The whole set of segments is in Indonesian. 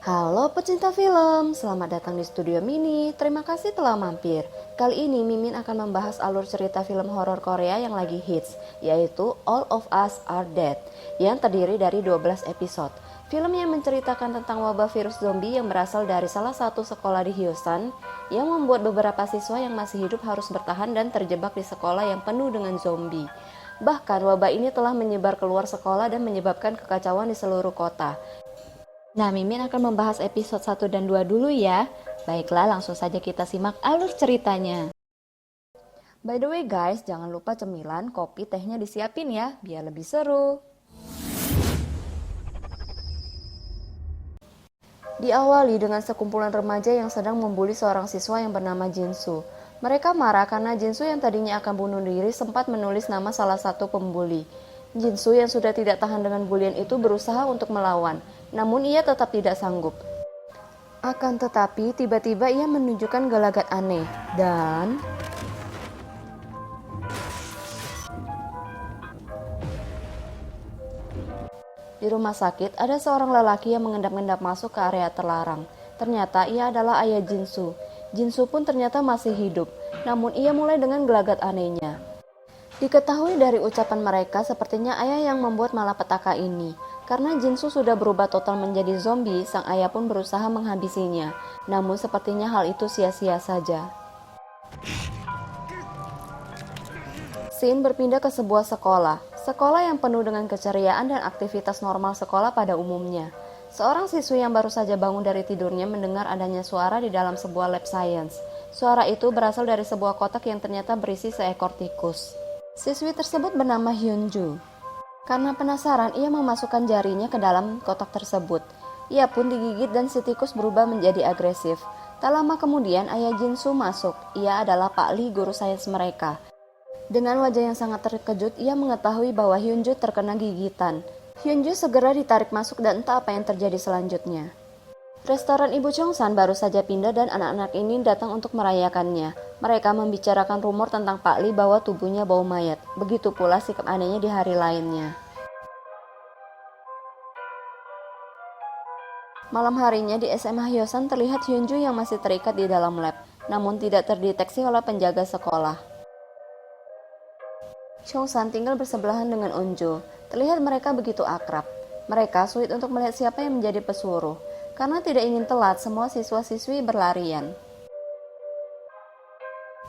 Halo pecinta film, selamat datang di Studio Mini. Terima kasih telah mampir. Kali ini Mimin akan membahas alur cerita film horor Korea yang lagi hits, yaitu All of Us Are Dead, yang terdiri dari 12 episode. Film yang menceritakan tentang wabah virus zombie yang berasal dari salah satu sekolah di Hyosan, yang membuat beberapa siswa yang masih hidup harus bertahan dan terjebak di sekolah yang penuh dengan zombie. Bahkan wabah ini telah menyebar keluar sekolah dan menyebabkan kekacauan di seluruh kota. Nah, Mimin akan membahas episode 1 dan 2 dulu ya. Baiklah, langsung saja kita simak alur ceritanya. By the way guys, jangan lupa cemilan, kopi, tehnya disiapin ya, biar lebih seru. Diawali dengan sekumpulan remaja yang sedang membuli seorang siswa yang bernama Jinsu. Mereka marah karena Jinsu yang tadinya akan bunuh diri sempat menulis nama salah satu pembuli. Jinsu yang sudah tidak tahan dengan bulian itu berusaha untuk melawan, namun ia tetap tidak sanggup. Akan tetapi, tiba-tiba ia menunjukkan gelagat aneh, dan di rumah sakit ada seorang lelaki yang mengendap-endap masuk ke area terlarang. Ternyata ia adalah ayah Jinsu. Jinsu pun ternyata masih hidup, namun ia mulai dengan gelagat anehnya. Diketahui dari ucapan mereka sepertinya ayah yang membuat malapetaka ini. Karena Jinsu sudah berubah total menjadi zombie, sang ayah pun berusaha menghabisinya. Namun sepertinya hal itu sia-sia saja. Scene berpindah ke sebuah sekolah. Sekolah yang penuh dengan keceriaan dan aktivitas normal sekolah pada umumnya. Seorang siswi yang baru saja bangun dari tidurnya mendengar adanya suara di dalam sebuah lab science. Suara itu berasal dari sebuah kotak yang ternyata berisi seekor tikus. Siswi tersebut bernama Hyunju. Karena penasaran, ia memasukkan jarinya ke dalam kotak tersebut. Ia pun digigit dan si tikus berubah menjadi agresif. Tak lama kemudian, ayah Jinsu masuk. Ia adalah Pak Lee, guru sains mereka. Dengan wajah yang sangat terkejut, ia mengetahui bahwa Hyunju terkena gigitan. Hyunju segera ditarik masuk dan entah apa yang terjadi selanjutnya. Restoran Ibu Chongsan baru saja pindah dan anak-anak ini datang untuk merayakannya. Mereka membicarakan rumor tentang Pak Lee bahwa tubuhnya bau mayat. Begitu pula sikap anehnya di hari lainnya. Malam harinya di SMA Hyosan terlihat Hyunju yang masih terikat di dalam lab, namun tidak terdeteksi oleh penjaga sekolah. Chongsan tinggal bersebelahan dengan Onjo. Terlihat mereka begitu akrab. Mereka sulit untuk melihat siapa yang menjadi pesuruh. Karena tidak ingin telat, semua siswa-siswi berlarian.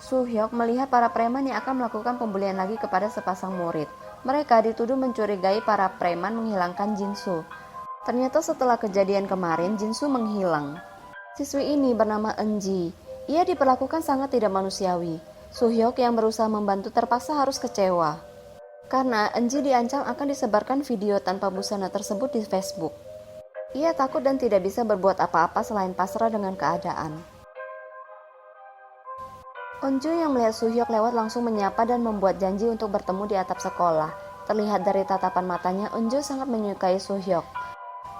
Soo-hyuk melihat para preman yang akan melakukan pembulian lagi kepada sepasang murid. Mereka dituduh mencurigai para preman menghilangkan Jinsu. Ternyata setelah kejadian kemarin, Jinsu menghilang. Siswi ini bernama Eunji. Ia diperlakukan sangat tidak manusiawi. Soo-hyuk yang berusaha membantu terpaksa harus kecewa. Karena Eunji diancam akan disebarkan video tanpa busana tersebut di Facebook. Ia takut dan tidak bisa berbuat apa-apa selain pasrah dengan keadaan. Onju yang melihat Soo-hyuk lewat langsung menyapa dan membuat janji untuk bertemu di atap sekolah. Terlihat dari tatapan matanya, Onju sangat menyukai Soo-hyuk.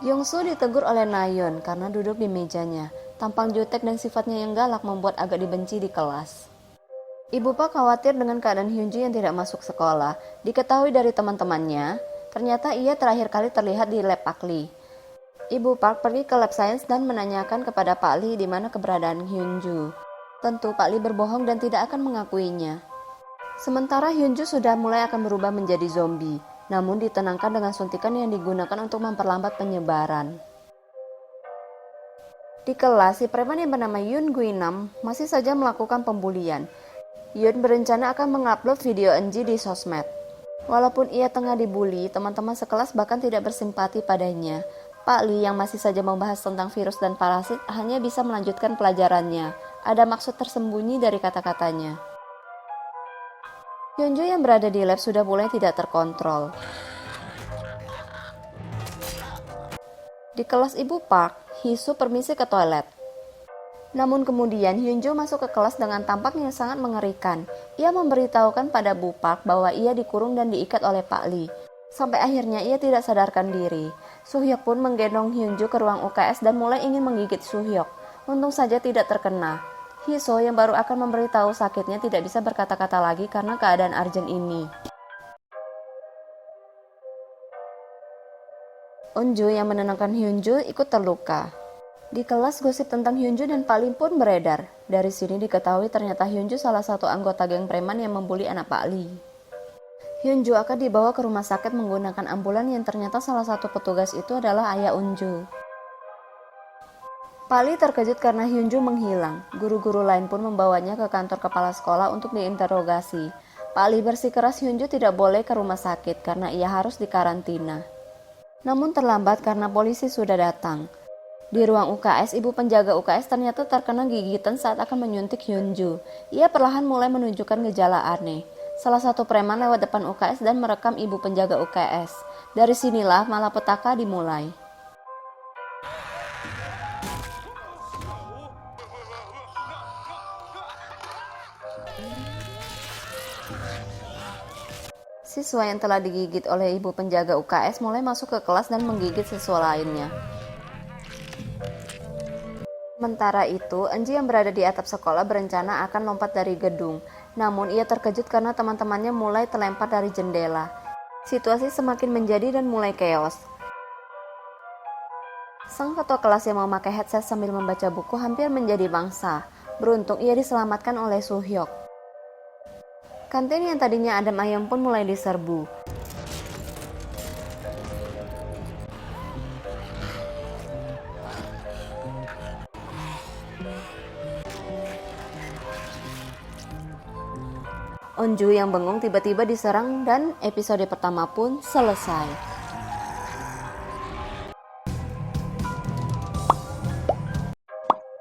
Yongsu ditegur oleh Nayeon karena duduk di mejanya. Tampang jutek dan sifatnya yang galak membuat agak dibenci di kelas. Ibu Pak khawatir dengan keadaan Hyunju yang tidak masuk sekolah. Diketahui dari teman-temannya, ternyata ia terakhir kali terlihat di lab Pak Lee. Ibu Park pergi ke lab science dan menanyakan kepada Pak Lee di mana keberadaan Hyunju. Tentu Pak Lee berbohong dan tidak akan mengakuinya. Sementara Hyunju sudah mulai akan berubah menjadi zombie, namun ditenangkan dengan suntikan yang digunakan untuk memperlambat penyebaran. Di kelas, si preman yang bernama Yoon Guinam masih saja melakukan pembulian. Yoon berencana akan mengupload video Eunji di sosmed. Walaupun ia tengah dibully, teman-teman sekelas bahkan tidak bersimpati padanya. Pak Lee yang masih saja membahas tentang virus dan parasit hanya bisa melanjutkan pelajarannya. Ada maksud tersembunyi dari kata-katanya. Hyunju yang berada di lab sudah mulai tidak terkontrol. Di kelas Ibu Park, Hisu permisi ke toilet. Namun kemudian Hyunju masuk ke kelas dengan tampak yang sangat mengerikan. Ia memberitahukan pada Bu Park bahwa ia dikurung dan diikat oleh Pak Lee. Sampai akhirnya ia tidak sadarkan diri. Soo-hyuk pun menggendong Hyunju ke ruang UKS dan mulai ingin menggigit Soo-hyuk. Untung saja tidak terkena. Hiso yang baru akan memberitahu sakitnya tidak bisa berkata-kata lagi karena keadaan urgent ini. Onju yang menenangkan Hyunju ikut terluka. Di kelas, gosip tentang Hyunju dan Pak Lee pun beredar. Dari sini diketahui ternyata Hyunju salah satu anggota geng preman yang membuli anak Pak Lee. Hyunju akan dibawa ke rumah sakit menggunakan ambulan yang ternyata salah satu petugas itu adalah ayah Unju. Pak Lee terkejut karena Hyunju menghilang. Guru-guru lain pun membawanya ke kantor kepala sekolah untuk diinterogasi. Pak Lee bersikeras Hyunju tidak boleh ke rumah sakit karena ia harus dikarantina. Namun terlambat karena polisi sudah datang. Di ruang UKS, ibu penjaga UKS ternyata terkena gigitan saat akan menyuntik Hyunju. Ia perlahan mulai menunjukkan gejala aneh. Salah satu preman lewat depan UKS dan merekam ibu penjaga UKS. Dari sinilah malapetaka dimulai. Siswa yang telah digigit oleh ibu penjaga UKS mulai masuk ke kelas dan menggigit siswa lainnya. Sementara itu, Enji yang berada di atap sekolah berencana akan lompat dari gedung. Namun ia terkejut karena teman-temannya mulai terlempar dari jendela. Situasi semakin menjadi dan mulai keos. Sang ketua kelas yang memakai headset sambil membaca buku hampir menjadi mangsa. Beruntung ia diselamatkan oleh Soo-hyuk. Kantin yang tadinya adem ayem pun mulai diserbu. Unju yang bengong tiba-tiba diserang dan episode pertama pun selesai.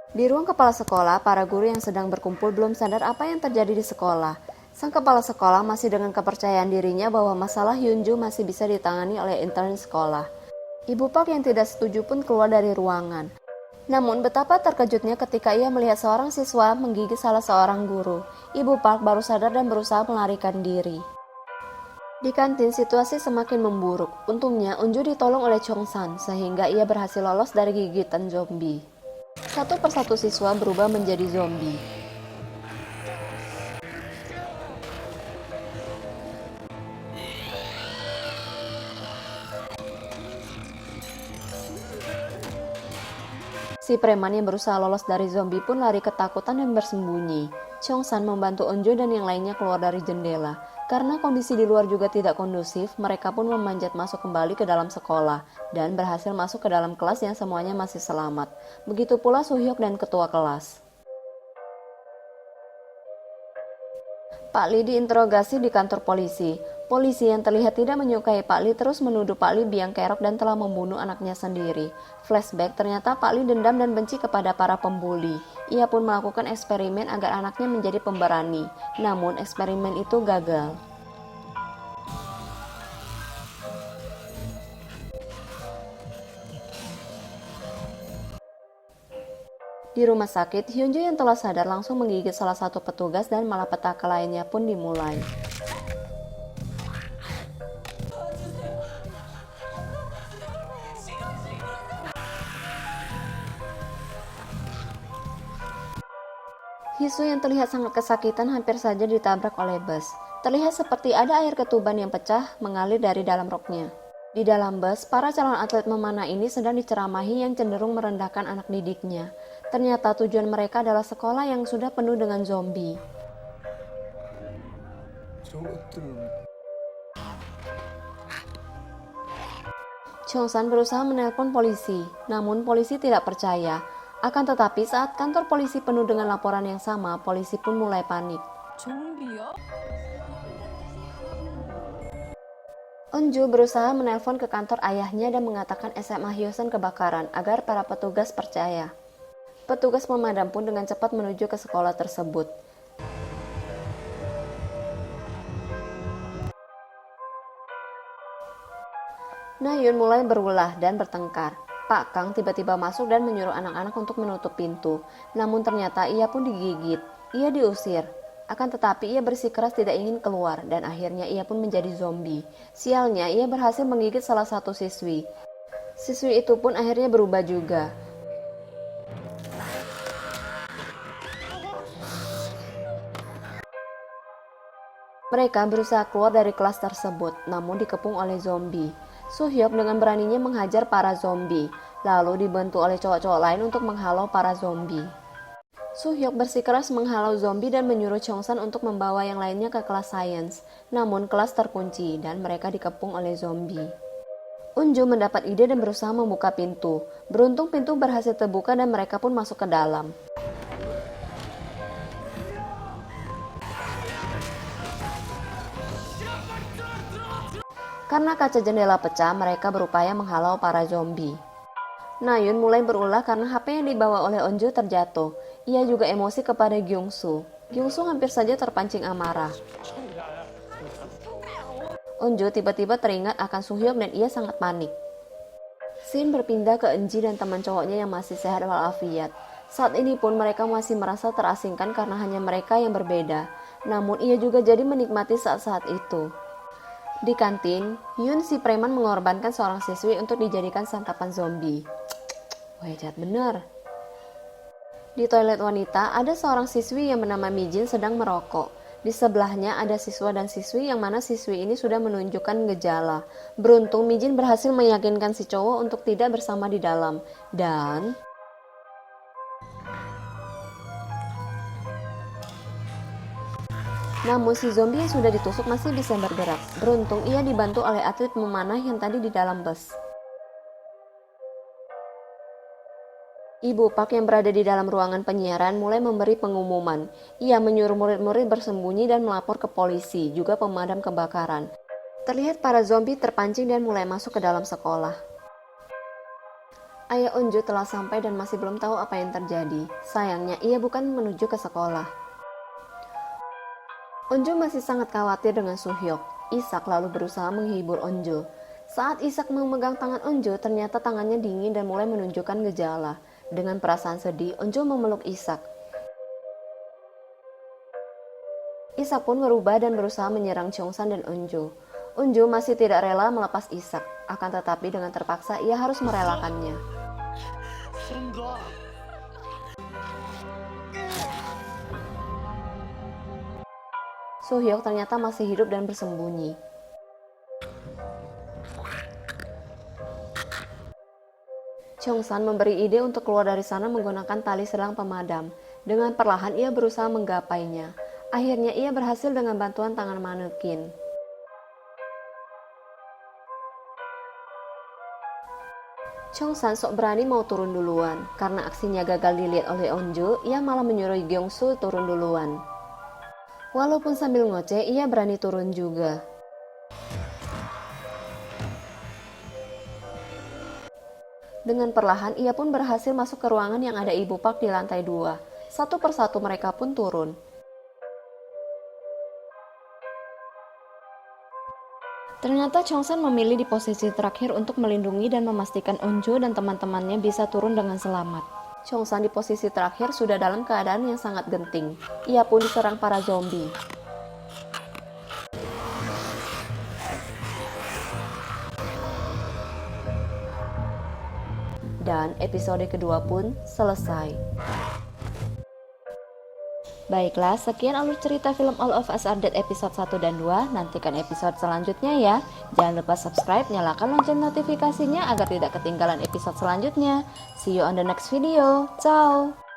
Di ruang kepala sekolah, para guru yang sedang berkumpul belum sadar apa yang terjadi di sekolah. Sang kepala sekolah masih dengan kepercayaan dirinya bahwa masalah Hyunju masih bisa ditangani oleh intern sekolah. Ibu Park yang tidak setuju pun keluar dari ruangan. Namun betapa terkejutnya ketika ia melihat seorang siswa menggigit salah seorang guru. Ibu Park baru sadar dan berusaha melarikan diri. Di kantin situasi semakin memburuk. Untungnya Unju ditolong oleh Chongsan sehingga ia berhasil lolos dari gigitan zombie. Satu persatu siswa berubah menjadi zombie. Si preman yang berusaha lolos dari zombie pun lari ketakutan dan bersembunyi. Chongsan membantu Unju dan yang lainnya keluar dari jendela. Karena kondisi di luar juga tidak kondusif, mereka pun memanjat masuk kembali ke dalam sekolah dan berhasil masuk ke dalam kelas yang semuanya masih selamat. Begitu pula Soo-hyuk dan ketua kelas. Pak Lee diinterogasi di kantor polisi. Polisi yang terlihat tidak menyukai Pak Lee terus menuduh Pak Lee biang kerok dan telah membunuh anaknya sendiri. Flashback, ternyata Pak Lee dendam dan benci kepada para pembuli. Ia pun melakukan eksperimen agar anaknya menjadi pemberani. Namun eksperimen itu gagal. Di rumah sakit, Hyunju yang telah sadar langsung menggigit salah satu petugas dan malapetaka lainnya pun dimulai. Hisu yang terlihat sangat kesakitan hampir saja ditabrak oleh bus. Terlihat seperti ada air ketuban yang pecah mengalir dari dalam roknya. Di dalam bus, para calon atlet memanah ini sedang diceramahi yang cenderung merendahkan anak didiknya. Ternyata tujuan mereka adalah sekolah yang sudah penuh dengan zombie. Chongsan berusaha menelpon polisi, namun polisi tidak percaya. Akan tetapi saat kantor polisi penuh dengan laporan yang sama, polisi pun mulai panik. Unju berusaha menelpon ke kantor ayahnya dan mengatakan SMA Hyosan kebakaran agar para petugas percaya. Petugas pemadam pun dengan cepat menuju ke sekolah tersebut. Nayun mulai berulah dan bertengkar. Pak Kang tiba-tiba masuk dan menyuruh anak-anak untuk menutup pintu. Namun ternyata ia pun digigit. Ia diusir. Akan tetapi ia bersikeras tidak ingin keluar dan akhirnya ia pun menjadi zombie. Sialnya ia berhasil menggigit salah satu siswi. Siswi itu pun akhirnya berubah juga. Mereka berusaha keluar dari kelas tersebut, namun dikepung oleh zombie. Soo-hyuk dengan beraninya menghajar para zombie. lalu dibantu oleh cowok-cowok lain untuk menghalau para zombie. Soo-hyuk bersikeras menghalau zombie dan menyuruh Cheong-san untuk membawa yang lainnya ke kelas sains. Namun kelas terkunci dan mereka dikepung oleh zombie. Eun-jo mendapat ide dan berusaha membuka pintu. Beruntung pintu berhasil terbuka dan mereka pun masuk ke dalam. Karena kaca jendela pecah, mereka berupaya menghalau para zombie. Na-yoon mulai berulah karena HP yang dibawa oleh Eun-jo terjatuh. Ia juga emosi kepada Kyung-soo. Kyung-soo hampir saja terpancing amarah. Eun-jo tiba-tiba teringat akan Soo-hyuk dan ia sangat panik. Scene berpindah ke Eun-ji dan teman cowoknya yang masih sehat walafiat. Saat ini pun mereka masih merasa terasingkan karena hanya mereka yang berbeda. Namun ia juga jadi menikmati saat-saat itu. Di kantin, Yoon si preman mengorbankan seorang siswi untuk dijadikan santapan zombie. Wah, jahat bener. Di toilet wanita, ada seorang siswi yang bernama Mijin sedang merokok. Di sebelahnya ada siswa dan siswi yang mana siswi ini sudah menunjukkan gejala. Beruntung Mijin berhasil meyakinkan si cowok untuk tidak bersama di dalam. Dan namun si zombie yang sudah ditusuk masih bisa bergerak. Beruntung ia dibantu oleh atlet memanah yang tadi di dalam bus. Ibu Park yang berada di dalam ruangan penyiaran mulai memberi pengumuman. Ia menyuruh murid-murid bersembunyi dan melapor ke polisi, juga pemadam kebakaran. Terlihat para zombie terpancing dan mulai masuk ke dalam sekolah. Ayah Eun-jo telah sampai dan masih belum tahu apa yang terjadi. Sayangnya ia bukan menuju ke sekolah. Eun-jo masih sangat khawatir dengan Soo-hyuk. Isak lalu berusaha menghibur Eun-jo. Saat Isak memegang tangan Eun-jo, ternyata tangannya dingin dan mulai menunjukkan gejala. Dengan perasaan sedih, Eun-jo memeluk Isak. Isak pun berubah dan berusaha menyerang Cheong-san dan Eun-jo. Eun-jo masih tidak rela melepas Isak, akan tetapi dengan terpaksa ia harus merelakannya. Soo-hyuk ternyata masih hidup dan bersembunyi. Cheong-san memberi ide untuk keluar dari sana menggunakan tali selang pemadam. Dengan perlahan ia berusaha menggapainya. Akhirnya ia berhasil dengan bantuan tangan manekin. Cheong-san sok berani mau turun duluan. Karena aksinya gagal dilihat oleh Eun-jo, ia malah menyuruh Kyung-soo turun duluan. Walaupun sambil ngoceh, ia berani turun juga. Dengan perlahan, ia pun berhasil masuk ke ruangan yang ada Ibu Park di lantai 2. Satu persatu mereka pun turun. Ternyata Cheong-san memilih di posisi terakhir untuk melindungi dan memastikan Eun-jo dan teman-temannya bisa turun dengan selamat. Cheong-san di posisi terakhir sudah dalam keadaan yang sangat genting. Ia pun diserang para zombie. Dan episode kedua pun selesai. Baiklah, sekian alur cerita film All of Us Are Dead episode 1 dan 2. Nantikan episode selanjutnya ya. Jangan lupa subscribe, nyalakan lonceng notifikasinya agar tidak ketinggalan episode selanjutnya. See you on the next video. Ciao!